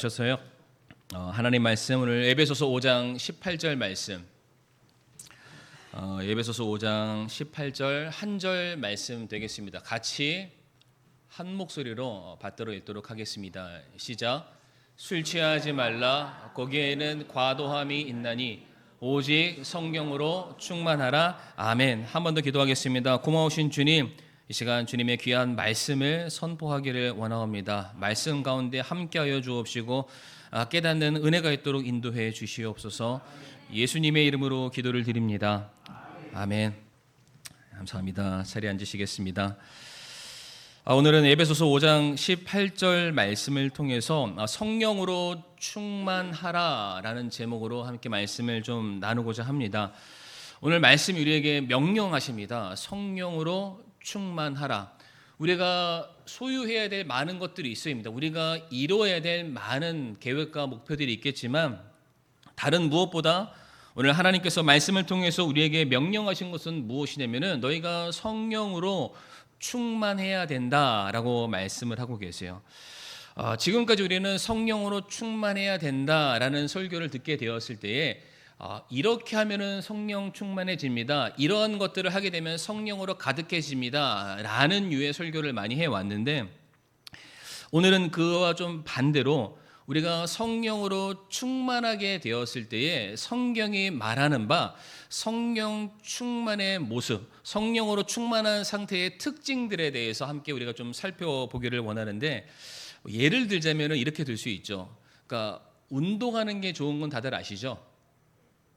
하셔서요. 하나님 말씀 오늘 에베소서 5장 18절 말씀. 에베소서 5장 18절 한 절 말씀 되겠습니다. 같이 한 목소리로 받들어 읽도록 하겠습니다. 시작. 술 취하지 말라. 거기에는 과도함이 있나니 오직 성령으로 충만하라. 아멘. 한 번 더 기도하겠습니다. 고마우신 주님, 이 시간 주님의 귀한 말씀을 선포하기를 원하옵니다. 말씀 가운데 함께하여 주옵시고 깨닫는 은혜가 있도록 인도해 주시옵소서. 예수님의 이름으로 기도를 드립니다. 아멘. 감사합니다. 자리에 앉으시겠습니다. 오늘은 에베소서 5장 18절 말씀을 통해서 성령으로 충만하라라는 제목으로 함께 말씀을 좀 나누고자 합니다. 오늘 말씀 우리에게 명령하십니다. 성령으로 충만하라. 우리가 소유해야 될 많은 것들이 있습니다. 우리가 이루어야 될 많은 계획과 목표들이 있겠지만 다른 무엇보다 오늘 하나님께서 말씀을 통해서 우리에게 명령하신 것은 무엇이냐면은 너희가 성령으로 충만해야 된다라고 말씀을 하고 계세요. 지금까지 우리는 성령으로 충만해야 된다라는 설교를 듣게 되었을 때에 이렇게 하면은 성령 충만해집니다. 이러한 것들을 하게 되면 성령으로 가득해집니다. 라는 유의 설교를 많이 해왔는데 오늘은 그와 좀 반대로 우리가 성령으로 충만하게 되었을 때에 성경이 말하는 바 성령 충만의 모습, 성령으로 충만한 상태의 특징들에 대해서 함께 우리가 좀 살펴보기를 원하는데 예를 들자면 이렇게 될 수 있죠. 그러니까 운동하는 게 좋은 건 다들 아시죠?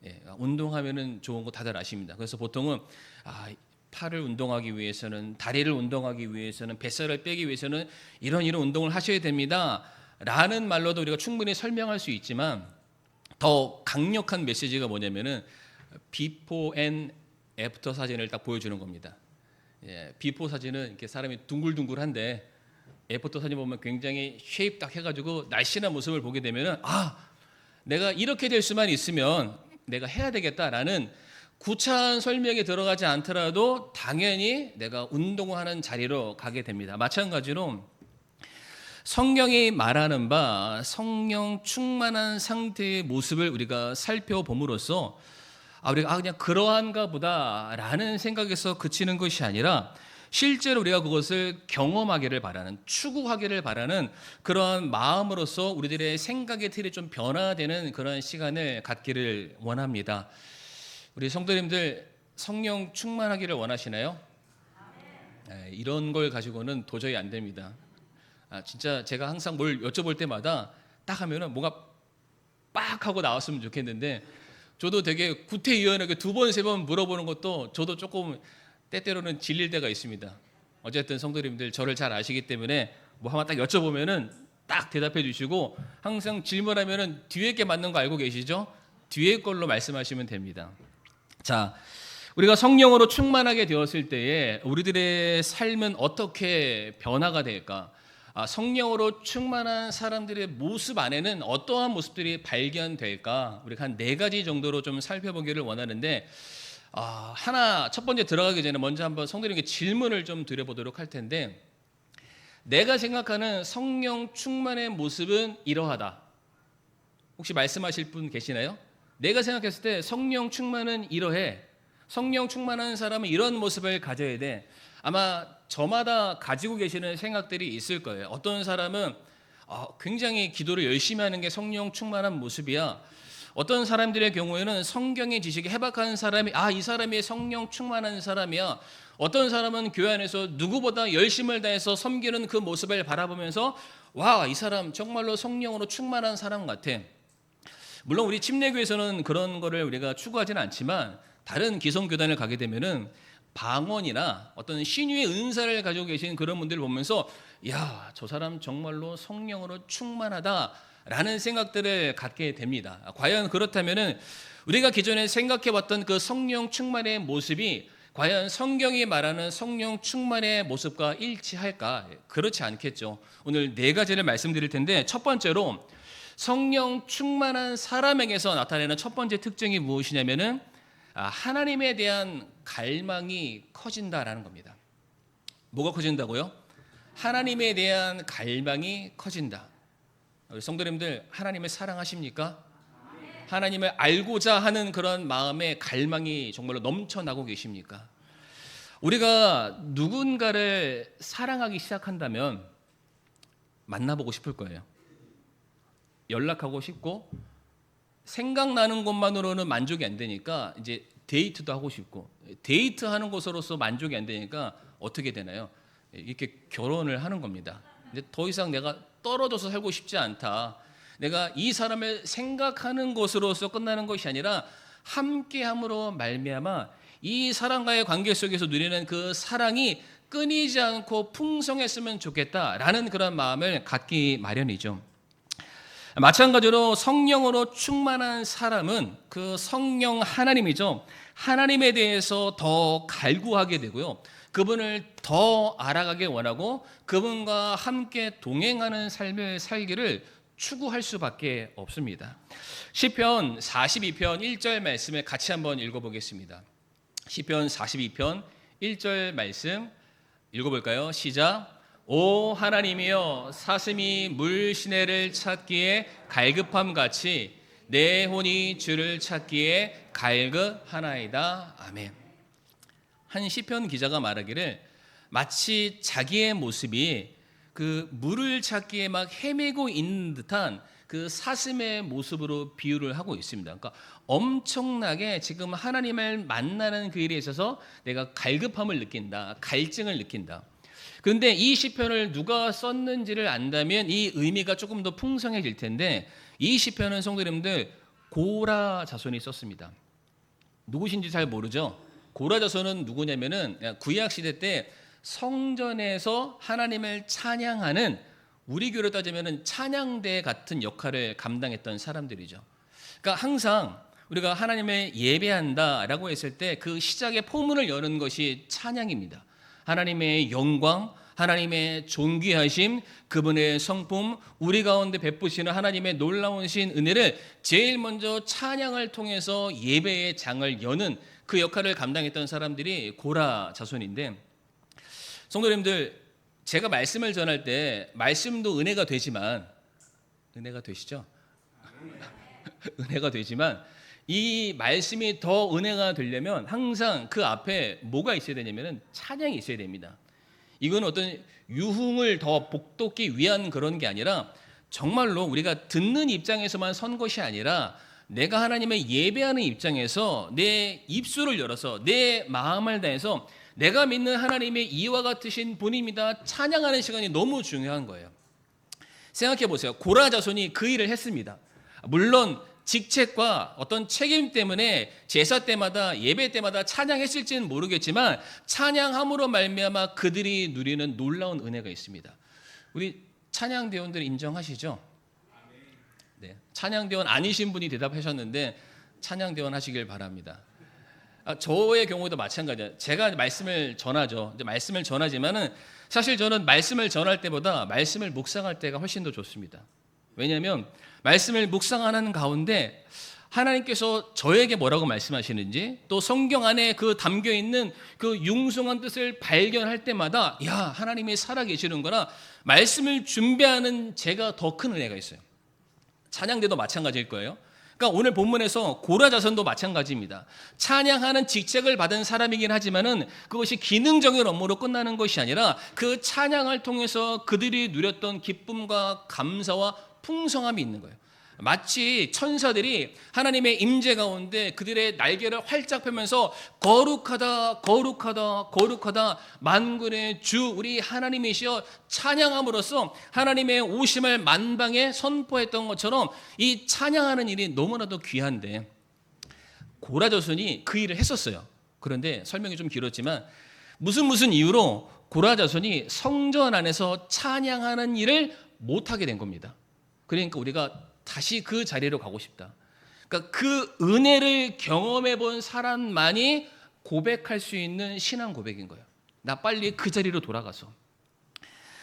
예, 운동하면은 좋은 거 다들 아십니다. 그래서 보통은 팔을 운동하기 위해서는, 다리를 운동하기 위해서는, 뱃살을 빼기 위해서는 이런 운동을 하셔야 됩니다. 라는 말로도 우리가 충분히 설명할 수 있지만 더 강력한 메시지가 뭐냐면은 비포 앤 애프터 사진을 딱 보여주는 겁니다. 예, 비포 사진은 이렇게 사람이 둥글둥글한데 애프터 사진 보면 굉장히 쉐입 딱 해가지고 날씬한 모습을 보게 되면은 내가 이렇게 될 수만 있으면 내가 해야 되겠다라는 구차한 설명이 들어가지 않더라도 당연히 내가 운동하는 자리로 가게 됩니다. 마찬가지로 성경이 말하는 바 성령 충만한 상태의 모습을 우리가 살펴봄으로써 우리가 그냥 그러한가 보다라는 생각에서 그치는 것이 아니라 실제로 우리가 그것을 경험하기를 바라는, 추구하기를 바라는 그러한 마음으로서 우리들의 생각의 틀이 좀 변화되는 그런 시간을 갖기를 원합니다. 우리 성도님들 성령 충만하기를 원하시나요? 이런 걸 가지고는 도저히 안 됩니다. 진짜 제가 항상 뭘 여쭤볼 때마다 딱 하면은 뭔가 빡 하고 나왔으면 좋겠는데 저도 되게 구태의연하게 두 번, 세 번 물어보는 것도 저도 조금 때때로는 질릴 때가 있습니다. 어쨌든 성도님들 저를 잘 아시기 때문에 뭐 하나 딱 여쭤보면은 딱 대답해 주시고 항상 질문하면은 뒤에 게 맞는 거 알고 계시죠? 뒤에 걸로 말씀하시면 됩니다. 자, 우리가 성령으로 충만하게 되었을 때에 우리들의 삶은 어떻게 변화가 될까? 성령으로 충만한 사람들의 모습 안에는 어떠한 모습들이 발견될까? 우리가 한 4가지 정도로 좀 살펴보기를 원하는데 하나 첫 번째 들어가기 전에 먼저 한번 성도님께 질문을 좀 드려보도록 할 텐데 내가 생각하는 성령 충만의 모습은 이러하다. 혹시 말씀하실 분 계시나요? 내가 생각했을 때 성령 충만은 이러해. 성령 충만한 사람은 이런 모습을 가져야 돼. 아마 저마다 가지고 계시는 생각들이 있을 거예요. 어떤 사람은 굉장히 기도를 열심히 하는 게 성령 충만한 모습이야. 어떤 사람들의 경우에는 성경의 지식이 해박한 사람이 이 사람이 성령 충만한 사람이야. 어떤 사람은 교회 안에서 누구보다 열심을 다해서 섬기는 그 모습을 바라보면서 이 사람 정말로 성령으로 충만한 사람 같아. 물론 우리 침례교에서는 그런 거를 우리가 추구하지는 않지만 다른 기성교단을 가게 되면은 방언이나 어떤 신유의 은사를 가지고 계신 그런 분들을 보면서 저 사람 정말로 성령으로 충만하다 라는 생각들을 갖게 됩니다. 과연 그렇다면은 우리가 기존에 생각해봤던 그 성령 충만의 모습이 과연 성경이 말하는 성령 충만의 모습과 일치할까? 그렇지 않겠죠. 오늘 4가지를 말씀드릴 텐데 첫 번째로 성령 충만한 사람에게서 나타내는 첫 번째 특징이 무엇이냐면은 하나님에 대한 갈망이 커진다라는 겁니다. 뭐가 커진다고요? 하나님에 대한 갈망이 커진다. 우리 성도님들 하나님을 사랑하십니까? 하나님을 알고자 하는 그런 마음의 갈망이 정말로 넘쳐나고 계십니까? 우리가 누군가를 사랑하기 시작한다면 만나보고 싶을 거예요. 연락하고 싶고, 생각나는 것만으로는 만족이 안 되니까 이제 데이트도 하고 싶고, 데이트하는 것으로서 만족이 안 되니까 어떻게 되나요? 이렇게 결혼을 하는 겁니다. 이제 더 이상 내가 떨어져서 살고 싶지 않다. 내가 이 사람을 생각하는 것으로서 끝나는 것이 아니라 함께함으로 말미암아 이 사람과의 관계 속에서 누리는 그 사랑이 끊이지 않고 풍성했으면 좋겠다라는 그런 마음을 갖기 마련이죠. 마찬가지로 성령으로 충만한 사람은 그 성령 하나님이죠. 하나님에 대해서 더 갈구하게 되고요. 그분을 더 알아가길 원하고 그분과 함께 동행하는 삶을 살기를 추구할 수밖에 없습니다. 시편 42편 1절 말씀을 같이 한번 읽어보겠습니다. 시편 42편 1절 말씀 읽어볼까요? 시작. 오 하나님이여 사슴이 물 시내를 찾기에 갈급함같이 내 혼이 주를 찾기에 갈급하나이다. 아멘. 한 시편 기자가 말하기를 마치 자기의 모습이 그 물을 찾기에 막 헤매고 있는 듯한 그 사슴의 모습으로 비유를 하고 있습니다. 그러니까 엄청나게 지금 하나님을 만나는 그 일에 있어서 내가 갈급함을 느낀다, 갈증을 느낀다. 그런데 이 시편을 누가 썼는지를 안다면 이 의미가 조금 더 풍성해질 텐데, 이 시편은 성도님들 고라 자손이 썼습니다. 누구신지 잘 모르죠? 고라 자손은 누구냐면은 구약 시대 때 성전에서 하나님을 찬양하는, 우리 교로 따지면은 찬양대 같은 역할을 감당했던 사람들이죠. 그러니까 항상 우리가 하나님을 예배한다라고 했을 때 그 시작의 포문을 여는 것이 찬양입니다. 하나님의 영광, 하나님의 존귀하심, 그분의 성품, 우리 가운데 베푸시는 하나님의 놀라운 신 은혜를 제일 먼저 찬양을 통해서 예배의 장을 여는 그 역할을 감당했던 사람들이 고라 자손인데, 성도님들, 제가 말씀을 전할 때 말씀도 은혜가 되지만, 은혜가 되시죠? 은혜가 되지만 이 말씀이 더 은혜가 되려면 항상 그 앞에 뭐가 있어야 되냐면 찬양이 있어야 됩니다. 이건 어떤 유흥을 더 복돋기 위한 그런 게 아니라 정말로 우리가 듣는 입장에서만 선 것이 아니라 내가 하나님의 예배하는 입장에서 내 입술을 열어서 내 마음을 다해서 내가 믿는 하나님의 이와 같으신 분입니다 찬양하는 시간이 너무 중요한 거예요. 생각해 보세요. 고라 자손이 그 일을 했습니다. 물론 직책과 어떤 책임 때문에 제사 때마다 예배 때마다 찬양했을지는 모르겠지만 찬양함으로 말미암아 그들이 누리는 놀라운 은혜가 있습니다. 우리 찬양대원들 인정하시죠? 네, 찬양대원 아니신 분이 대답하셨는데 찬양대원 하시길 바랍니다. 저의 경우도 마찬가지예요. 제가 말씀을 전하죠. 이제 말씀을 전하지만은 사실 저는 말씀을 전할 때보다 말씀을 묵상할 때가 훨씬 더 좋습니다. 왜냐하면 말씀을 묵상하는 가운데 하나님께서 저에게 뭐라고 말씀하시는지, 또 성경 안에 그 담겨 있는 그 융숭한 뜻을 발견할 때마다 야, 하나님이 살아계시는구나, 말씀을 준비하는 제가 더 큰 은혜가 있어요. 찬양대도 마찬가지일 거예요. 그러니까 오늘 본문에서 고라 자손도 마찬가지입니다. 찬양하는 직책을 받은 사람이긴 하지만은 그것이 기능적인 업무로 끝나는 것이 아니라 그 찬양을 통해서 그들이 누렸던 기쁨과 감사와 풍성함이 있는 거예요. 마치 천사들이 하나님의 임재 가운데 그들의 날개를 활짝 펴면서 거룩하다 거룩하다 거룩하다 만군의 주 우리 하나님이시여 찬양함으로써 하나님의 오심을 만방에 선포했던 것처럼 이 찬양하는 일이 너무나도 귀한데, 고라 자손이 그 일을 했었어요. 그런데 설명이 좀 길었지만 무슨 이유로 고라 자손이 성전 안에서 찬양하는 일을 못하게 된 겁니다. 그러니까 우리가 다시 그 자리로 가고 싶다. 그러니까 그 은혜를 경험해 본 사람만이 고백할 수 있는 신앙 고백인 거예요. 나 빨리 그 자리로 돌아가서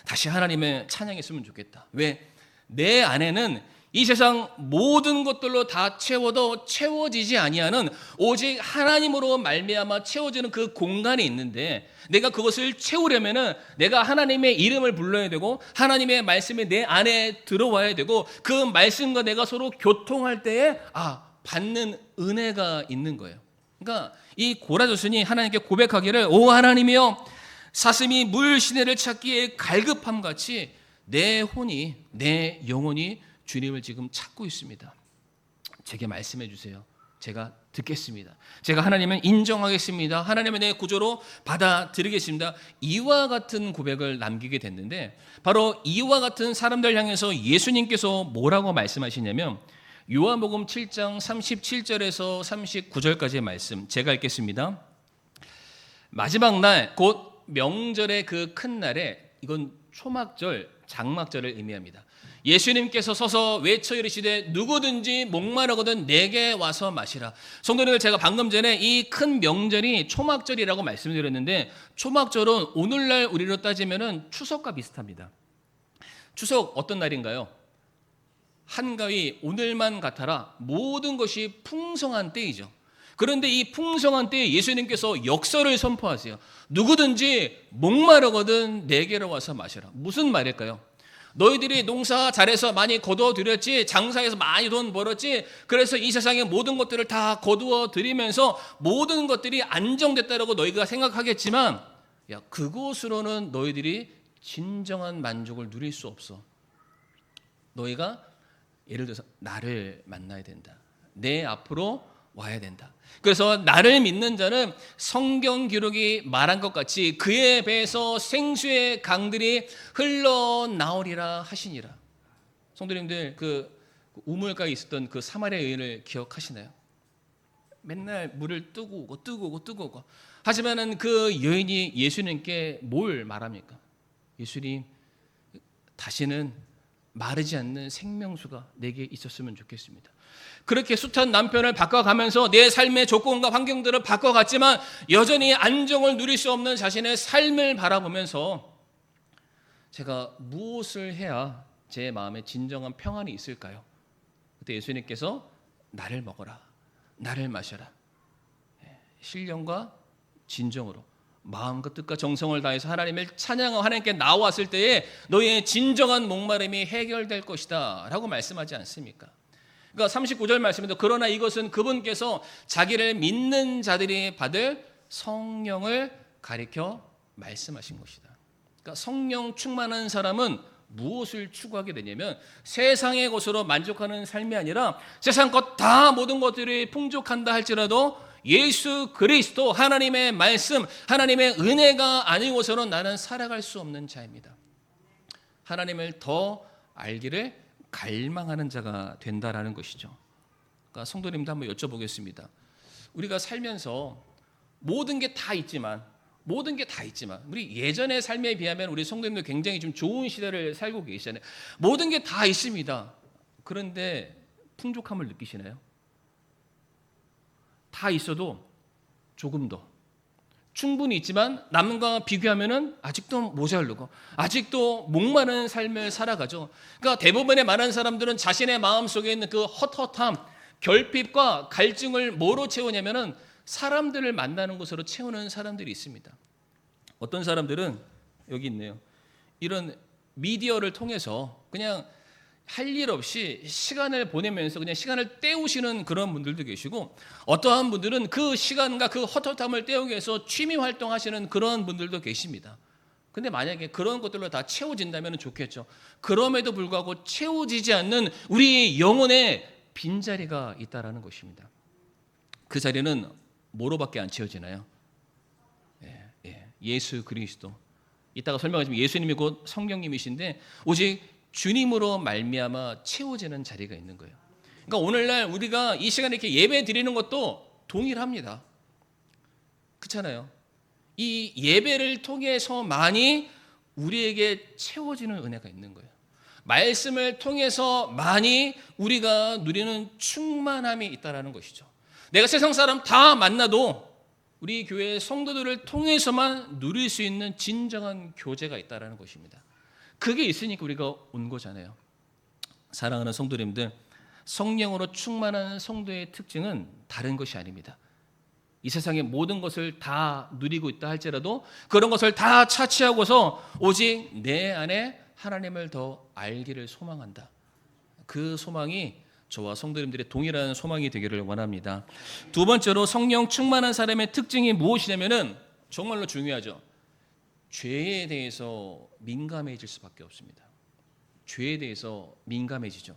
다시 하나님의 찬양했으면 좋겠다. 왜? 내 안에는 이 세상 모든 것들로 다 채워도 채워지지 아니하는 오직 하나님으로 말미암아 채워지는 그 공간이 있는데, 내가 그것을 채우려면은 내가 하나님의 이름을 불러야 되고 하나님의 말씀이 내 안에 들어와야 되고, 그 말씀과 내가 서로 교통할 때에 받는 은혜가 있는 거예요. 그러니까 이 고라조선이 하나님께 고백하기를, 오 하나님이여, 사슴이 물 시내를 찾기에 갈급함 같이 내 혼이, 내 영혼이 주님을 지금 찾고 있습니다. 제게 말씀해 주세요. 제가 듣겠습니다. 제가 하나님을 인정하겠습니다. 하나님의 내 구조로 받아들이겠습니다. 이와 같은 고백을 남기게 됐는데, 바로 이와 같은 사람들 향해서 예수님께서 뭐라고 말씀하시냐면, 요한복음 7장 37절에서 39절까지의 말씀 제가 읽겠습니다. 마지막 날, 곧 명절의 그 큰 날에, 이건 초막절, 장막절을 의미합니다. 예수님께서 서서 외쳐 이르시되 누구든지 목마르거든 내게 와서 마시라. 성도님들, 제가 방금 전에 이 큰 명절이 초막절이라고 말씀드렸는데, 초막절은 오늘날 우리로 따지면은 추석과 비슷합니다. 추석 어떤 날인가요? 한가위 오늘만 같아라. 모든 것이 풍성한 때이죠. 그런데 이 풍성한 때에 예수님께서 역설을 선포하세요. 누구든지 목마르거든 내게로 와서 마시라. 무슨 말일까요? 너희들이 농사 잘해서 많이 거두어들였지, 장사해서 많이 돈 벌었지, 그래서 이 세상의 모든 것들을 다 거두어들이면서 모든 것들이 안정됐다라고 너희가 생각하겠지만, 그것으로는 너희들이 진정한 만족을 누릴 수 없어. 너희가 예를 들어서 나를 만나야 된다. 내 앞으로 와야 된다. 그래서 나를 믿는 자는 성경 기록이 말한 것 같이 그의 배에서 생수의 강들이 흘러나오리라 하시니라. 성도님들, 그 우물가에 있었던 그 사마리아 여인을 기억하시나요? 맨날 물을 뜨고 오고. 하지만은 그 여인이 예수님께 뭘 말합니까? 예수님, 다시는 마르지 않는 생명수가 내게 있었으면 좋겠습니다. 그렇게 숱한 남편을 바꿔가면서 내 삶의 조건과 환경들을 바꿔갔지만 여전히 안정을 누릴 수 없는 자신의 삶을 바라보면서 제가 무엇을 해야 제 마음에 진정한 평안이 있을까요? 그때 예수님께서 나를 먹어라, 나를 마셔라. 신령과 진정으로 마음과 뜻과 정성을 다해서 하나님을 찬양하고 하나님께 나왔을 때에 너희의 진정한 목마름이 해결될 것이다 라고 말씀하지 않습니까? 그러니까 39절 말씀에도 그러나 이것은 그분께서 자기를 믿는 자들이 받을 성령을 가리켜 말씀하신 것이다. 그러니까 성령 충만한 사람은 무엇을 추구하게 되냐면 세상의 것으로 만족하는 삶이 아니라 세상 것 다 모든 것들이 풍족한다 할지라도 예수 그리스도 하나님의 말씀, 하나님의 은혜가 아니고서는 나는 살아갈 수 없는 자입니다. 하나님을 더 알기를 갈망하는 자가 된다라는 것이죠. 그러니까 성도님도 한번 여쭤보겠습니다. 우리가 살면서 모든 게 다 있지만 우리 예전의 삶에 비하면 우리 성도님도 굉장히 좀 좋은 시대를 살고 계시잖아요. 모든 게 다 있습니다. 그런데 풍족함을 느끼시나요? 다 있어도 조금 더 충분히 있지만 남과 비교하면은 아직도 모자르고 아직도 목마른 삶을 살아가죠. 그러니까 대부분의 많은 사람들은 자신의 마음속에 있는 그 헛헛함, 결핍과 갈증을 뭐로 채우냐면은 사람들을 만나는 것으로 채우는 사람들이 있습니다. 어떤 사람들은 여기 있네요. 이런 미디어를 통해서 그냥 할 일 없이 시간을 보내면서 그냥 시간을 때우시는 그런 분들도 계시고, 어떠한 분들은 그 시간과 그 헛헛함을 때우기 위해서 취미 활동하시는 그런 분들도 계십니다. 근데 만약에 그런 것들로 다 채워진다면 좋겠죠. 그럼에도 불구하고 채워지지 않는 우리 영혼의 빈자리가 있다라는 것입니다. 그 자리는 뭐로밖에 안 채워지나요? 예수 그리스도. 이따가 설명하지만 예수님이 곧 성령님이신데 오직 주님으로 말미암아 채워지는 자리가 있는 거예요. 그러니까 오늘날 우리가 이 시간에 이렇게 예배 드리는 것도 동일합니다. 그렇잖아요. 이 예배를 통해서만이 우리에게 채워지는 은혜가 있는 거예요. 말씀을 통해서만이 우리가 누리는 충만함이 있다라는 것이죠. 내가 세상 사람 다 만나도 우리 교회 성도들을 통해서만 누릴 수 있는 진정한 교제가 있다라는 것입니다. 그게 있으니까 우리가 온 거잖아요. 사랑하는 성도님들, 성령으로 충만한 성도의 특징은 다른 것이 아닙니다. 이 세상의 모든 것을 다 누리고 있다 할지라도 그런 것을 다 차치하고서 오직 내 안에 하나님을 더 알기를 소망한다. 그 소망이 저와 성도님들의 동일한 소망이 되기를 원합니다. 두 번째로 성령 충만한 사람의 특징이 무엇이냐면은 정말로 중요하죠. 죄에 대해서 민감해질 수밖에 없습니다. 죄에 대해서 민감해지죠.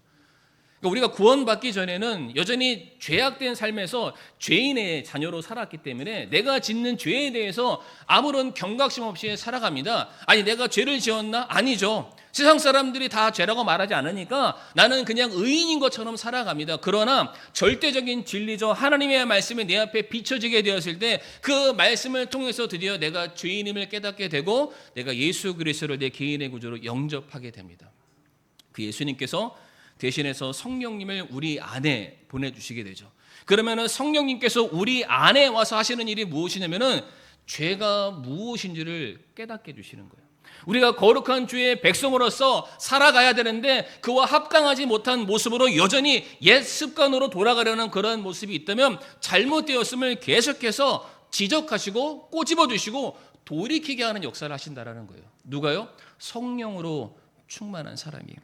그러니까 우리가 구원받기 전에는 여전히 죄악된 삶에서 죄인의 자녀로 살았기 때문에 내가 짓는 죄에 대해서 아무런 경각심 없이 살아갑니다. 아니, 내가 죄를 지었나? 아니죠. 세상 사람들이 다 죄라고 말하지 않으니까 나는 그냥 의인인 것처럼 살아갑니다. 그러나 절대적인 진리죠. 하나님의 말씀이 내 앞에 비춰지게 되었을 때 그 말씀을 통해서 드디어 내가 죄인임을 깨닫게 되고 내가 예수 그리스도를 내 개인의 구주로 영접하게 됩니다. 그 예수님께서 대신해서 성령님을 우리 안에 보내주시게 되죠. 그러면은 성령님께서 우리 안에 와서 하시는 일이 무엇이냐면은 죄가 무엇인지를 깨닫게 해주시는 거예요. 우리가 거룩한 주의 백성으로서 살아가야 되는데 그와 합당하지 못한 모습으로 여전히 옛 습관으로 돌아가려는 그런 모습이 있다면 잘못되었음을 계속해서 지적하시고 꼬집어 주시고 돌이키게 하는 역사를 하신다라는 거예요. 누가요? 성령으로 충만한 사람이에요.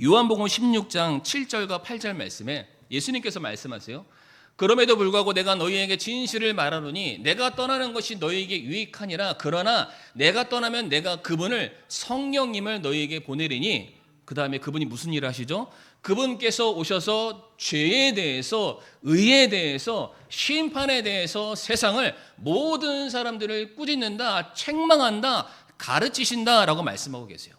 요한복음 16장 7절과 8절 말씀에 예수님께서 말씀하세요. 그럼에도 불구하고 내가 너희에게 진실을 말하노니 내가 떠나는 것이 너희에게 유익하니라. 그러나 내가 떠나면 내가 그분을 성령님을 너희에게 보내리니, 그 다음에 그분이 무슨 일을 하시죠? 그분께서 오셔서 죄에 대해서, 의에 대해서, 심판에 대해서 세상을, 모든 사람들을 꾸짖는다, 책망한다, 가르치신다라고 말씀하고 계세요.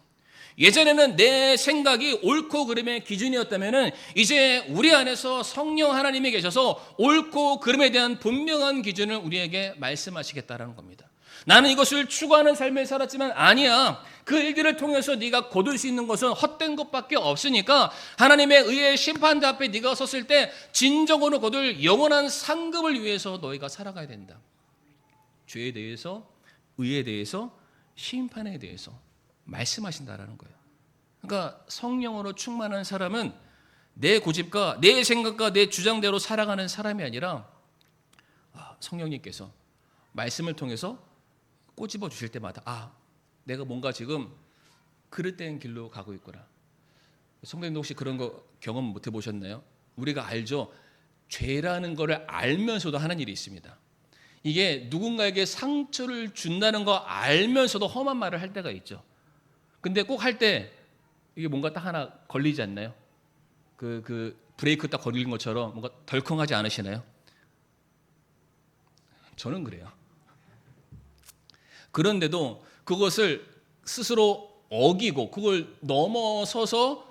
예전에는 내 생각이 옳고 그름의 기준이었다면 이제 우리 안에서 성령 하나님이 계셔서 옳고 그름에 대한 분명한 기준을 우리에게 말씀하시겠다라는 겁니다. 나는 이것을 추구하는 삶을 살았지만 아니야. 그 일들을 통해서 네가 거둘 수 있는 것은 헛된 것밖에 없으니까 하나님의 의의 심판대 앞에 네가 섰을 때 진정으로 거둘 영원한 상급을 위해서 너희가 살아가야 된다. 죄에 대해서, 의에 대해서, 심판에 대해서 말씀하신다라는 거예요. 그러니까 성령으로 충만한 사람은 내 고집과 내 생각과 내 주장대로 살아가는 사람이 아니라 성령님께서 말씀을 통해서 꼬집어 주실 때마다 내가 뭔가 지금 그릇된 길로 가고 있구나. 성도님도 혹시 그런 거 경험 못 해보셨나요? 우리가 알죠. 죄라는 거를 알면서도 하는 일이 있습니다. 이게 누군가에게 상처를 준다는 거 알면서도 험한 말을 할 때가 있죠. 근데 꼭 할 때 이게 뭔가 딱 하나 걸리지 않나요? 그 브레이크 딱 걸린 것처럼 뭔가 덜컹하지 않으시나요? 저는 그래요. 그런데도 그것을 스스로 어기고 그걸 넘어서서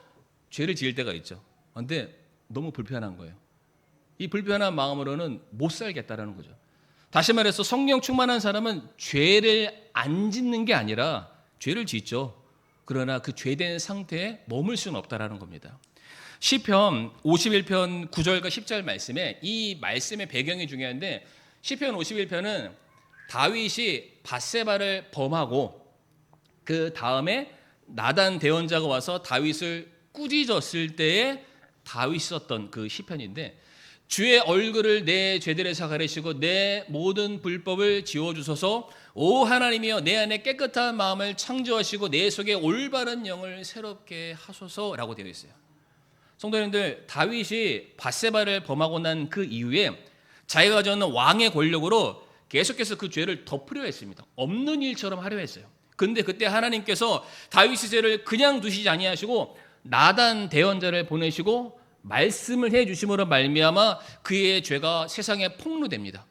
죄를 지을 때가 있죠. 근데 너무 불편한 거예요. 이 불편한 마음으로는 못 살겠다라는 거죠. 다시 말해서 성령 충만한 사람은 죄를 안 짓는 게 아니라 죄를 짓죠. 그러나 그 죄된 상태에 머물 수는 없다라는 겁니다. 시편 51편 9절과 10절 말씀에 이 말씀의 배경이 중요한데 시편 51편은 다윗이 밧세바를 범하고 그 다음에 나단 대언자가 와서 다윗을 꾸짖었을 때에 다윗이 썼던 그 시편인데 주의 얼굴을 내 죄들에서 가리시고 내 모든 불법을 지워주소서. 오 하나님이여 내 안에 깨끗한 마음을 창조하시고 내 속에 올바른 영을 새롭게 하소서라고 되어 있어요. 성도님들, 다윗이 밧세바를 범하고 난 그 이후에 자기가 가져온 왕의 권력으로 계속해서 그 죄를 덮으려 했습니다. 없는 일처럼 하려 했어요. 근데 그때 하나님께서 다윗의 죄를 그냥 두시지 아니하시고 나단 대언자를 보내시고 말씀을 해 주심으로 말미암아 그의 죄가 세상에 폭로됩니다.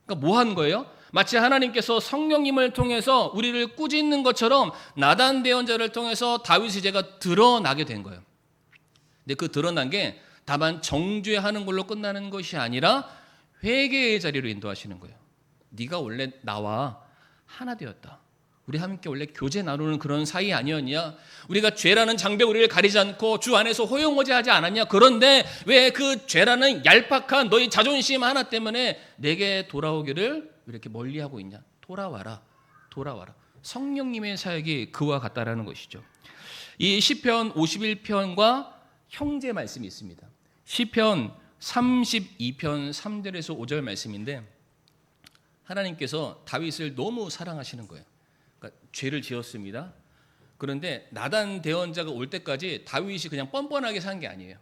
그러니까 뭐 한 거예요? 마치 하나님께서 성령님을 통해서 우리를 꾸짖는 것처럼 나단 대언자를 통해서 다윗의 죄가 드러나게 된 거예요. 근데 그 드러난 게 다만 정죄하는 걸로 끝나는 것이 아니라 회개의 자리로 인도하시는 거예요. 네가 원래 나와 하나 되었다. 우리 함께 원래 교제 나누는 그런 사이 아니었냐? 우리가 죄라는 장벽 우리를 가리지 않고 주 안에서 호용호제하지 않았냐? 그런데 왜 그 죄라는 얄팍한 너희 자존심 하나 때문에 내게 돌아오기를 이렇게 멀리하고 있냐? 돌아와라. 돌아와라. 성령님의 사역이 그와 같다라는 것이죠. 이 시편 51편과 형제 말씀이 있습니다. 시편 32편 3절에서 5절 말씀인데 하나님께서 다윗을 너무 사랑하시는 거예요. 그러니까 죄를 지었습니다. 그런데 나단 대언자가 올 때까지 다윗이 그냥 뻔뻔하게 산 게 아니에요.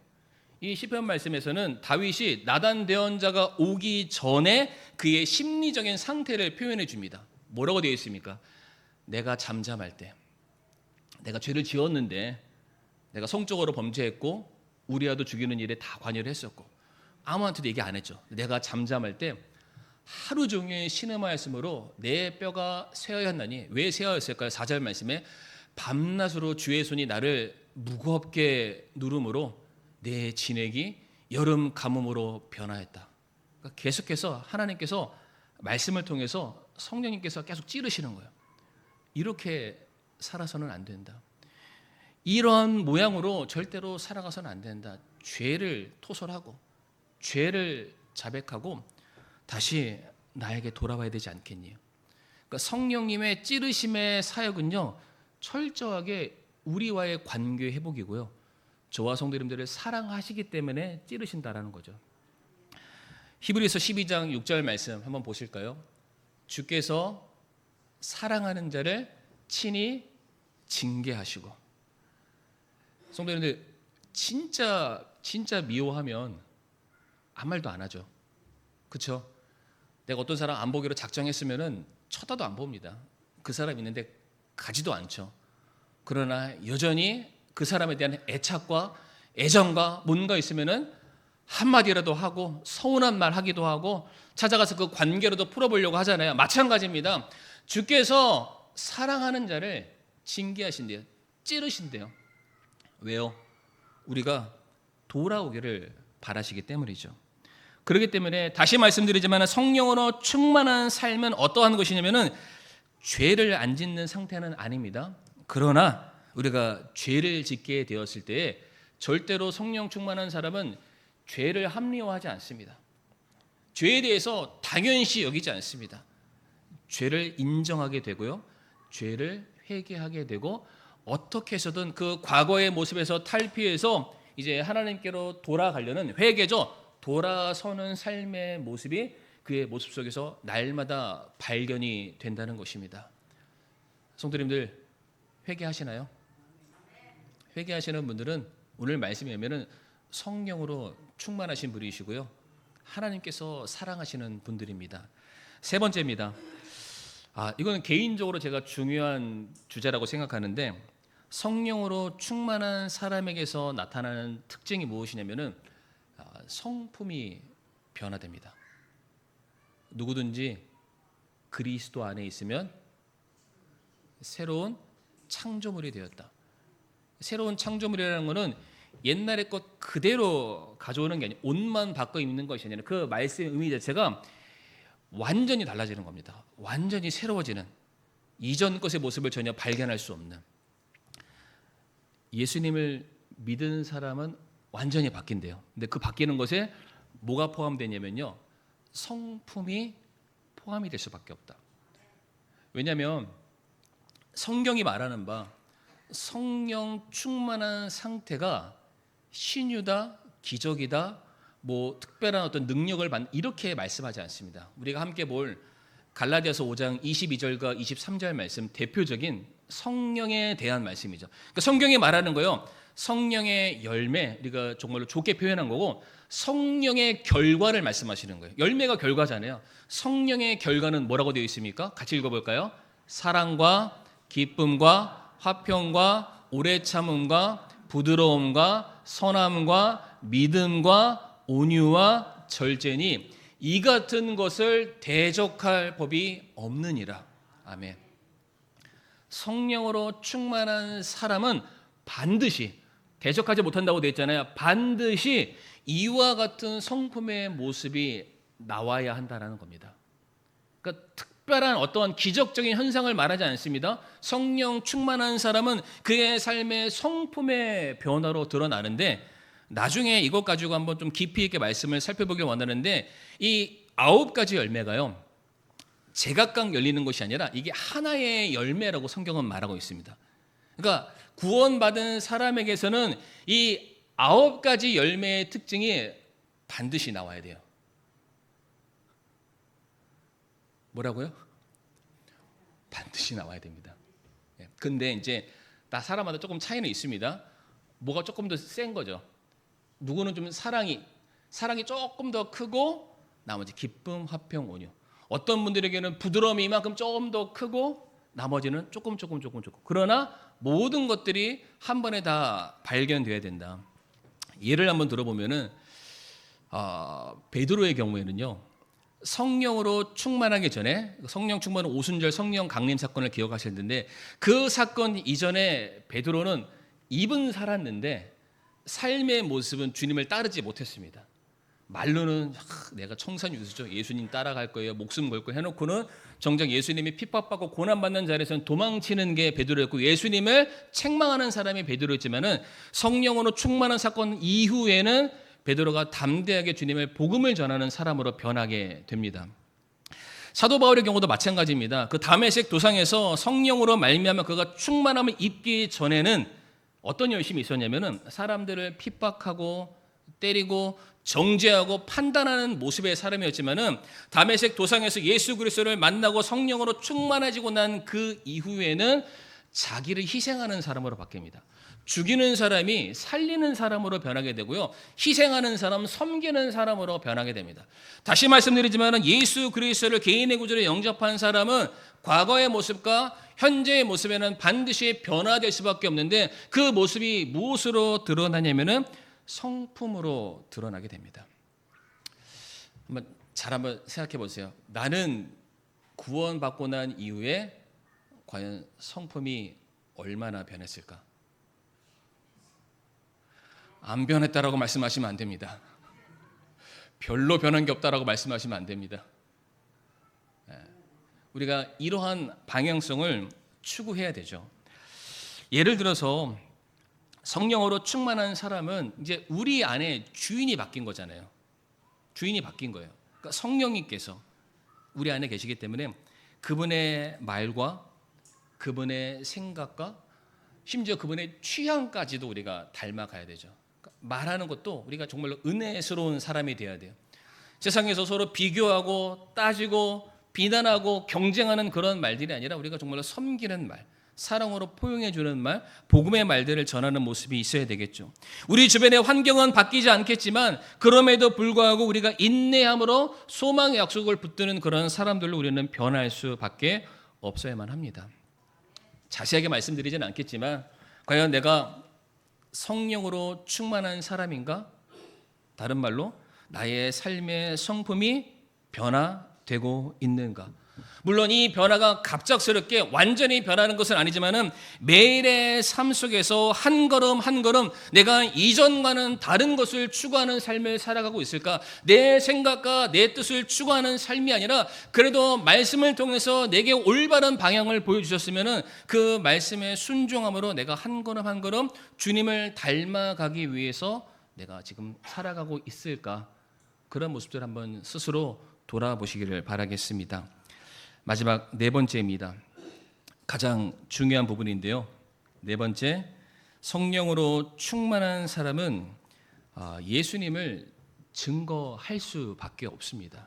이 시편 말씀에서는 다윗이 나단 대언자가 오기 전에 그의 심리적인 상태를 표현해 줍니다. 뭐라고 되어 있습니까? 내가 잠잠할 때, 내가 죄를 지었는데, 내가 성적으로 범죄했고 우리아도 죽이는 일에 다 관여를 했었고 아무한테도 얘기 안 했죠. 내가 잠잠할 때 하루 종일 신음하였으므로 내 뼈가 쇠하였나니. 왜 쇠하였을까요? 4절 말씀에 밤낮으로 주의 손이 나를 무겁게 누름으로 내 진액이 여름 가뭄으로 변하였다. 그러니까 계속해서 하나님께서 말씀을 통해서 성령님께서 계속 찌르시는 거예요. 이렇게 살아서는 안 된다. 이런 모양으로 절대로 살아가서는 안 된다. 죄를 토설하고 죄를 자백하고 다시 나에게 돌아와야 되지 않겠니? 그러니까 성령님의 찌르심의 사역은요, 철저하게 우리와의 관계 회복이고요, 저와 성도님들을 사랑하시기 때문에 찌르신다라는 거죠. 히브리서 12장 6절 말씀 한번 보실까요? 주께서 사랑하는 자를 친히 징계하시고. 성도님들, 진짜 미워하면 아무 말도 안 하죠. 그렇죠? 내가 어떤 사람 안 보기로 작정했으면은 쳐다도 안 봅니다. 그 사람 있는데 가지도 않죠. 그러나 여전히 그 사람에 대한 애착과 애정과 뭔가 있으면은 한마디라도 하고 서운한 말 하기도 하고 찾아가서 그 관계로도 풀어보려고 하잖아요. 마찬가지입니다. 주께서 사랑하는 자를 징계하신대요. 찌르신대요. 왜요? 우리가 돌아오기를 바라시기 때문이죠. 그렇기 때문에 다시 말씀드리지만 성령으로 충만한 삶은 어떠한 것이냐면은 죄를 안 짓는 상태는 아닙니다. 그러나 우리가 죄를 짓게 되었을 때에 절대로 성령 충만한 사람은 죄를 합리화하지 않습니다. 죄에 대해서 당연시 여기지 않습니다. 죄를 인정하게 되고요, 죄를 회개하게 되고 어떻게 해서든 그 과거의 모습에서 탈피해서 이제 하나님께로 돌아가려는 회개죠. 돌아서는 삶의 모습이 그의 모습 속에서 날마다 발견이 된다는 것입니다. 성도님들, 회개하시나요? 회개하시는 분들은 오늘 말씀에 보면은 성령으로 충만하신 분이시고요, 하나님께서 사랑하시는 분들입니다. 세 번째입니다. 이거는 개인적으로 제가 중요한 주제라고 생각하는데, 성령으로 충만한 사람에게서 나타나는 특징이 무엇이냐면은 성품이 변화됩니다. 누구든지 그리스도 안에 있으면 새로운 창조물이 되었다. 새로운 창조물이라는 것은 옛날의 것 그대로 가져오는 게 아니라 옷만 바꿔 입는 것이 아니라 그 말씀의 의미 자체가 완전히 달라지는 겁니다. 완전히 새로워지는, 이전 것의 모습을 전혀 발견할 수 없는. 예수님을 믿은 사람은 완전히 바뀐대요. 근데 그 바뀌는 것에 뭐가 포함되냐면요, 성품이 포함이 될 수밖에 없다. 왜냐하면 성경이 말하는 바 성령 충만한 상태가 신유다, 기적이다, 뭐 특별한 어떤 능력을 받는, 이렇게 말씀하지 않습니다. 우리가 함께 볼 갈라디아서 5장 22절과 23절 말씀, 대표적인 성령에 대한 말씀이죠. 그러니까 성경이 말하는 거요, 성령의 열매, 우리가 정말로 좋게 표현한 거고 성령의 결과를 말씀하시는 거예요. 열매가 결과잖아요. 성령의 결과는 뭐라고 되어 있습니까? 같이 읽어볼까요? 사랑과 기쁨과 화평과 오래 참음과 부드러움과 선함과 믿음과 온유와 절제니 이 같은 것을 대적할 법이 없느니라. 아멘. 성령으로 충만한 사람은 반드시, 대적하지 못한다고 되어 있잖아요. 반드시 이와 같은 성품의 모습이 나와야 한다는 겁니다. 그러니까 특별한 어떠한 기적적인 현상을 말하지 않습니다. 성령 충만한 사람은 그의 삶의 성품의 변화로 드러나는데, 나중에 이것 가지고 한번 좀 깊이 있게 말씀을 살펴보길 원하는데, 이 9가지 열매가요, 제각각 열리는 것이 아니라 이게 하나의 열매라고 성경은 말하고 있습니다. 그러니까 구원받은 사람에게서는 이 9가지 열매의 특징이 반드시 나와야 돼요. 뭐라고요? 반드시 나와야 됩니다. 근데 이제 다 사람마다 조금 차이는 있습니다. 뭐가 조금 더 센 거죠. 누구는 좀 사랑이 조금 더 크고 나머지 기쁨, 화평, 온유. 어떤 분들에게는 부드러움이 이만큼 조금 더 크고 나머지는 조금. 그러나 모든 것들이 한 번에 다 발견돼야 된다. 예를 한번 들어보면은 베드로의 경우에는요. 성령으로 충만하기 전에 성령 충만 후 오순절 성령 강림 사건을 기억하실 텐데 그 사건 이전에 베드로는 입은 살았는데 삶의 모습은 주님을 따르지 못했습니다. 말로는 내가 청산유수죠. 예수님 따라갈 거예요. 목숨 걸고 해놓고는 정작 예수님이 핍박받고 고난받는 자리에서는 도망치는 게 베드로였고 예수님을 책망하는 사람이 베드로였지만은 성령으로 충만한 사건 이후에는 베드로가 담대하게 주님의 복음을 전하는 사람으로 변하게 됩니다. 사도 바울의 경우도 마찬가지입니다. 그 다메섹 도상에서 성령으로 말미암아 그가 충만함을 입기 전에는 어떤 열심이 있었냐면은 사람들을 핍박하고 때리고 정죄하고 판단하는 모습의 사람이었지만은 다메섹 도상에서 예수 그리스도를 만나고 성령으로 충만해지고 난 그 이후에는 자기를 희생하는 사람으로 바뀝니다. 죽이는 사람이 살리는 사람으로 변하게 되고요. 희생하는 사람, 섬기는 사람으로 변하게 됩니다. 다시 말씀드리지만 예수 그리스도를 개인의 구주로 영접한 사람은 과거의 모습과 현재의 모습에는 반드시 변화될 수밖에 없는데 그 모습이 무엇으로 드러나냐면은 성품으로 드러나게 됩니다. 한번 생각해 보세요. 나는 구원받고 난 이후에 과연 성품이 얼마나 변했을까? 안 변했다라고 말씀하시면 안 됩니다. 별로 변한 게 없다라고 말씀하시면 안 됩니다. 우리가 이러한 방향성을 추구해야 되죠. 예를 들어서 성령으로 충만한 사람은 이제 우리 안에 주인이 바뀐 거잖아요. 주인이 바뀐 거예요. 그러니까 성령님께서 우리 안에 계시기 때문에 그분의 말과 그분의 생각과 심지어 그분의 취향까지도 우리가 닮아가야 되죠. 그러니까 말하는 것도 우리가 정말로 은혜스러운 사람이 되어야 돼요. 세상에서 서로 비교하고 따지고 비난하고 경쟁하는 그런 말들이 아니라 우리가 정말로 섬기는 말, 사랑으로 포용해 주는 말, 복음의 말들을 전하는 모습이 있어야 되겠죠. 우리 주변의 환경은 바뀌지 않겠지만 그럼에도 불구하고 우리가 인내함으로 소망의 약속을 붙드는 그런 사람들로 우리는 변할 수밖에 없어야만 합니다. 자세하게 말씀드리진 않겠지만 과연 내가 성령으로 충만한 사람인가? 다른 말로 나의 삶의 성품이 변화되고 있는가? 물론 이 변화가 갑작스럽게 완전히 변하는 것은 아니지만은 매일의 삶 속에서 한 걸음 한 걸음 내가 이전과는 다른 것을 추구하는 삶을 살아가고 있을까? 내 생각과 내 뜻을 추구하는 삶이 아니라 그래도 말씀을 통해서 내게 올바른 방향을 보여주셨으면은 그 말씀에 순종함으로 내가 한 걸음 한 걸음 주님을 닮아가기 위해서 내가 지금 살아가고 있을까? 그런 모습들 한번 스스로 돌아보시기를 바라겠습니다. 마지막 네 번째입니다. 가장 중요한 부분인데요. 네 번째, 성령으로 충만한 사람은 예수님을 증거할 수밖에 없습니다.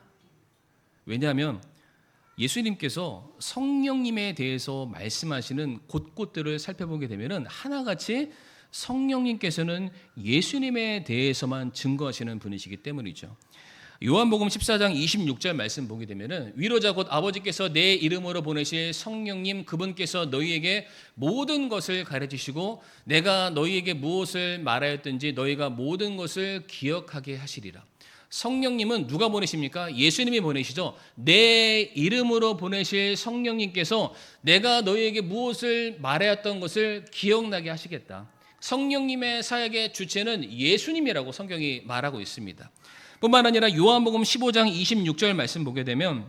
왜냐하면 예수님께서 성령님에 대해서 말씀하시는 곳곳들을 살펴보게 되면 하나같이 성령님께서는 예수님에 대해서만 증거하시는 분이시기 때문이죠. 요한복음 14장 26절 말씀 보게 되면은 위로자 곧 아버지께서 내 이름으로 보내실 성령님 그분께서 너희에게 모든 것을 가르치시고 내가 너희에게 무엇을 말하였든지 너희가 모든 것을 기억하게 하시리라. 성령님은 누가 보내십니까? 예수님이 보내시죠. 내 이름으로 보내실 성령님께서 내가 너희에게 무엇을 말하였던 것을 기억나게 하시겠다. 성령님의 사역의 주체는 예수님이라고 성경이 말하고 있습니다. 뿐만 아니라 요한복음 15장 26절 말씀 보게 되면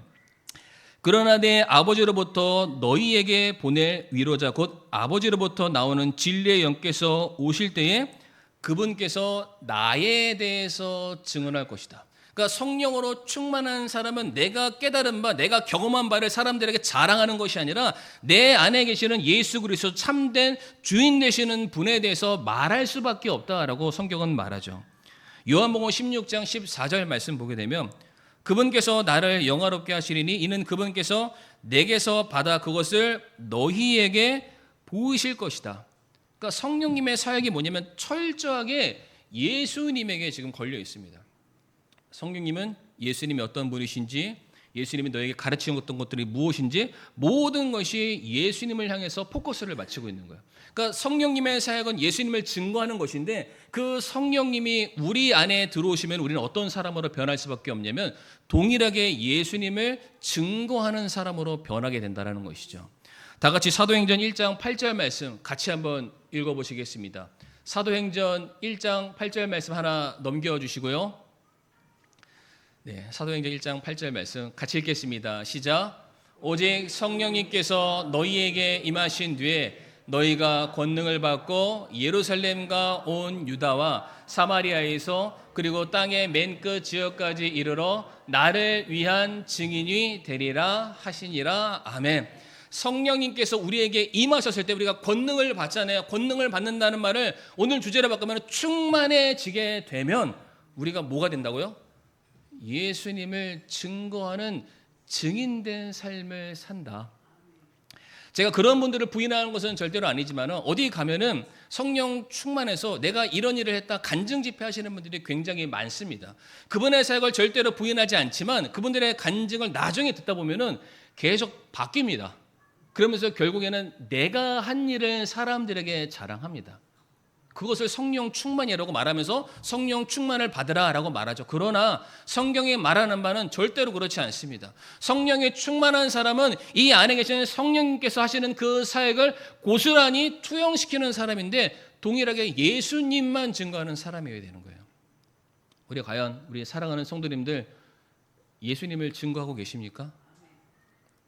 그러나 내 아버지로부터 너희에게 보낼 위로자 곧 아버지로부터 나오는 진리의 영께서 오실 때에 그분께서 나에 대해서 증언할 것이다. 그러니까 성령으로 충만한 사람은 내가 깨달은 바, 내가 경험한 바를 사람들에게 자랑하는 것이 아니라 내 안에 계시는 예수 그리스도 참된 주인 되시는 분에 대해서 말할 수밖에 없다라고 성경은 말하죠. 요한복음 16장 14절 말씀 보게 되면 그분께서 나를 영화롭게 하시리니 이는 그분께서 내게서 받아 그것을 너희에게 보이실 것이다. 그러니까 성령님의 사역이 뭐냐면 철저하게 예수님에게 지금 걸려 있습니다. 성령님은 예수님이 어떤 분이신지, 예수님이 너에게 가르치는 어떤 것들이 무엇인지 모든 것이 예수님을 향해서 포커스를 맞추고 있는 거예요. 그러니까 성령님의 사역은 예수님을 증거하는 것인데 그 성령님이 우리 안에 들어오시면 우리는 어떤 사람으로 변할 수밖에 없냐면 동일하게 예수님을 증거하는 사람으로 변하게 된다는 것이죠. 다 같이 사도행전 1장 8절 말씀 같이 한번 읽어보시겠습니다. 사도행전 1장 8절 말씀 하나 넘겨주시고요. 네, 사도행전 1장 8절 말씀 같이 읽겠습니다. 시작. 오직 성령님께서 너희에게 임하신 뒤에 너희가 권능을 받고 예루살렘과 온 유다와 사마리아에서 그리고 땅의 맨 끝 지역까지 이르러 나를 위한 증인이 되리라 하시니라. 아멘. 성령님께서 우리에게 임하셨을 때 우리가 권능을 받잖아요. 권능을 받는다는 말을 오늘 주제로 바꾸면 충만해지게 되면 우리가 뭐가 된다고요? 예수님을 증거하는 증인된 삶을 산다. 제가 그런 분들을 부인하는 것은 절대로 아니지만 어디 가면은 성령 충만해서 내가 이런 일을 했다 간증 집회하시는 분들이 굉장히 많습니다. 그분의 사역을 절대로 부인하지 않지만 그분들의 간증을 나중에 듣다 보면은 계속 바뀝니다. 그러면서 결국에는 내가 한 일을 사람들에게 자랑합니다. 그것을 성령 충만이라고 말하면서 성령 충만을 받으라라고 말하죠. 그러나 성경이 말하는 바는 절대로 그렇지 않습니다. 성령에 충만한 사람은 이 안에 계시는 성령님께서 하시는 그 사역을 고스란히 투영시키는 사람인데 동일하게 예수님만 증거하는 사람이어야 되는 거예요. 우리가 과연 우리 사랑하는 성도님들 예수님을 증거하고 계십니까?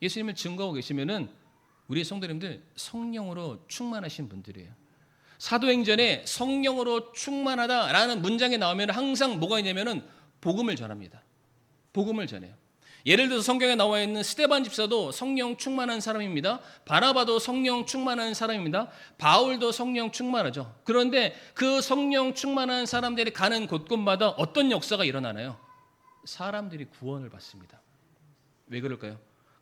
예수님을 증거하고 계시면은 우리 성도님들 성령으로 충만하신 분들이에요. 사도행전에 성령으로 충만하다라는 문장이 나오면 항상 뭐가 있냐면은 복음을 전합니다. 복음을 전해요. 예를 들어서 성경에 나와 있는 스데반 집사도 성령 충만한 사람입니다. 바나바도 성령 충만한 사람입니다. 바울도 성령 충만하죠. 그런데 그 성령 충만한 사람들이 가는 곳곳마다 어떤 역사가 일어나나요? 사람들이 구원을 받습니다. 왜 그럴까요?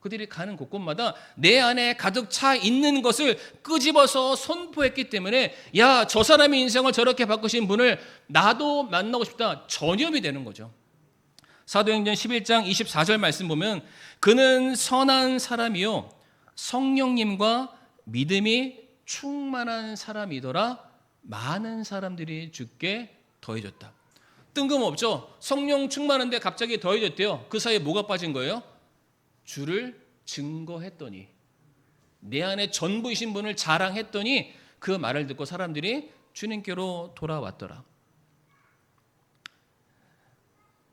그들이 가는 곳곳마다 내 안에 가득 차 있는 것을 끄집어서 선포했기 때문에 야, 저 사람의 인생을 저렇게 바꾸신 분을 나도 만나고 싶다. 전염이 되는 거죠. 사도행전 11장 24절 말씀 보면 그는 선한 사람이요 성령님과 믿음이 충만한 사람이더라. 많은 사람들이 주께 더해졌다. 뜬금없죠. 성령 충만한데 갑자기 더해졌대요. 그 사이에 뭐가 빠진 거예요? 주를 증거했더니 내 안에 전부이신 분을 자랑했더니 그 말을 듣고 사람들이 주님께로 돌아왔더라.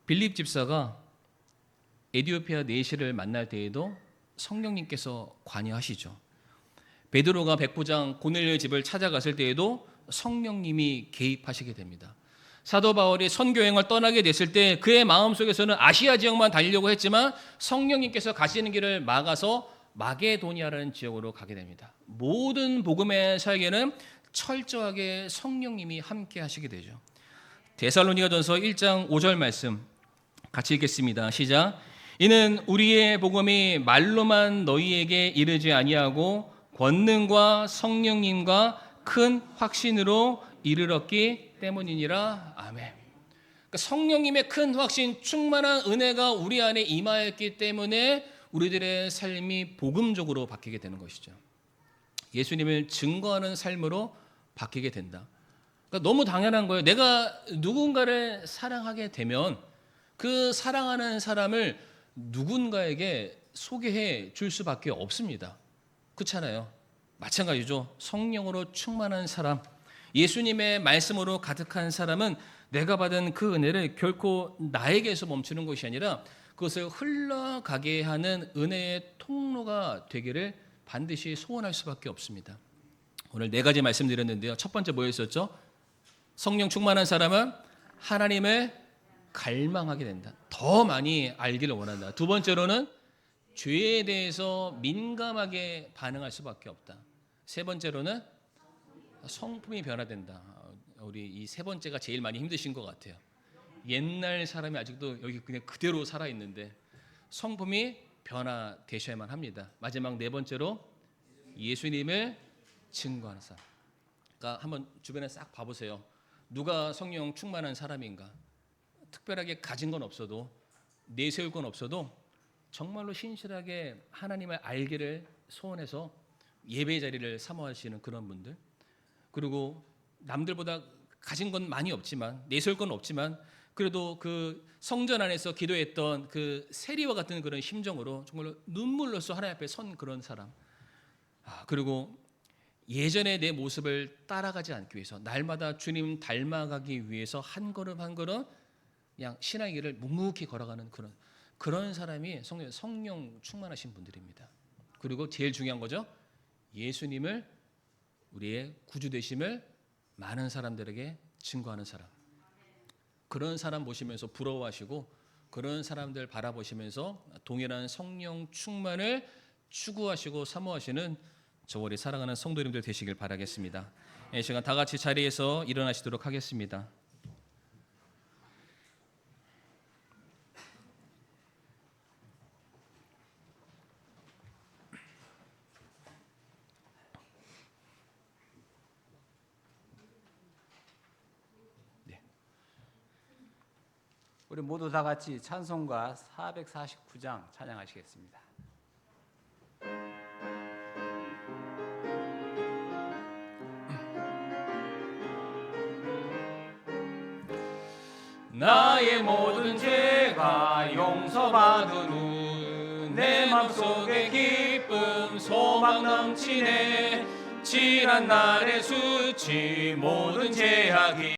빌립 집사가 에티오피아 내시를 만날 때에도 성령님께서 관여하시죠. 베드로가 백부장 고넬료의 집을 찾아갔을 때에도 성령님이 개입하시게 됩니다. 사도 바울이 선교행을 떠나게 됐을 때 그의 마음속에서는 아시아 지역만 달리려고 했지만 성령님께서 가시는 길을 막아서 마게도니아라는 지역으로 가게 됩니다. 모든 복음의 사역에는 철저하게 성령님이 함께 하시게 되죠. 데살로니가전서 1장 5절 말씀 같이 읽겠습니다. 시작. 이는 우리의 복음이 말로만 너희에게 이르지 아니하고 권능과 성령님과 큰 확신으로 이르렀기 때문이니라. 아멘. 그러니까 성령님의 큰 확신, 충만한 은혜가 우리 안에 임하였기 때문에 우리들의 삶이 복음적으로 바뀌게 되는 것이죠. 예수님을 증거하는 삶으로 바뀌게 된다. 그러니까 너무 당연한 거예요. 내가 누군가를 사랑하게 되면 그 사랑하는 사람을 누군가에게 소개해 줄 수밖에 없습니다. 그렇잖아요. 마찬가지죠. 성령으로 충만한 사람, 예수님의 말씀으로 가득한 사람은 내가 받은 그 은혜를 결코 나에게서 멈추는 것이 아니라 그것을 흘러가게 하는 은혜의 통로가 되기를 반드시 소원할 수밖에 없습니다. 오늘 네 가지 말씀드렸는데요. 첫 번째 뭐였었죠? 성령 충만한 사람은 하나님을 갈망하게 된다. 더 많이 알기를 원한다. 두 번째로는 죄에 대해서 민감하게 반응할 수밖에 없다. 세 번째로는 성품이 변화된다. 우리 이 세 번째가 제일 많이 힘드신 것 같아요. 옛날 사람이 아직도 여기 그냥 그대로 살아 있는데 성품이 변화되셔야만 합니다. 마지막 네 번째로 예수님을 증거하는 사람. 그러니까 한번 주변에 싹 봐보세요. 누가 성령 충만한 사람인가? 특별하게 가진 건 없어도 내세울 건 없어도 정말로 신실하게 하나님을 알기를 소원해서 예배 자리를 사모하시는 그런 분들, 그리고 남들보다 가진 건 많이 없지만 내세울 건 없지만 그래도 그 성전 안에서 기도했던 그 세리와 같은 그런 심정으로 정말로 눈물로써 하나님 앞에 선 그런 사람. 그리고 예전의 내 모습을 따라가지 않기 위해서 날마다 주님 닮아가기 위해서 한 걸음 한 걸음 그냥 신앙의 길을 묵묵히 걸어가는 그런 사람이 성령 충만하신 분들입니다. 그리고 제일 중요한 거죠. 예수님을 우리의 구주 되심을 많은 사람들에게 증거하는 사람. 그런 사람 보시면서 부러워하시고 그런 사람들 바라보시면서 동일한 성령 충만을 추구하시고 사모하시는 저 우리 사랑하는 성도님들 되시길 바라겠습니다. 이 시간 다 같이 자리에서 일어나시도록 하겠습니다. 우리 모두 다 같이 찬송가 449장 찬양하시겠습니다. 나의 모든 죄가 용서받은 후 내 맘속에 기쁨 소망 넘치네. 지난 날의 수치 모든 죄악이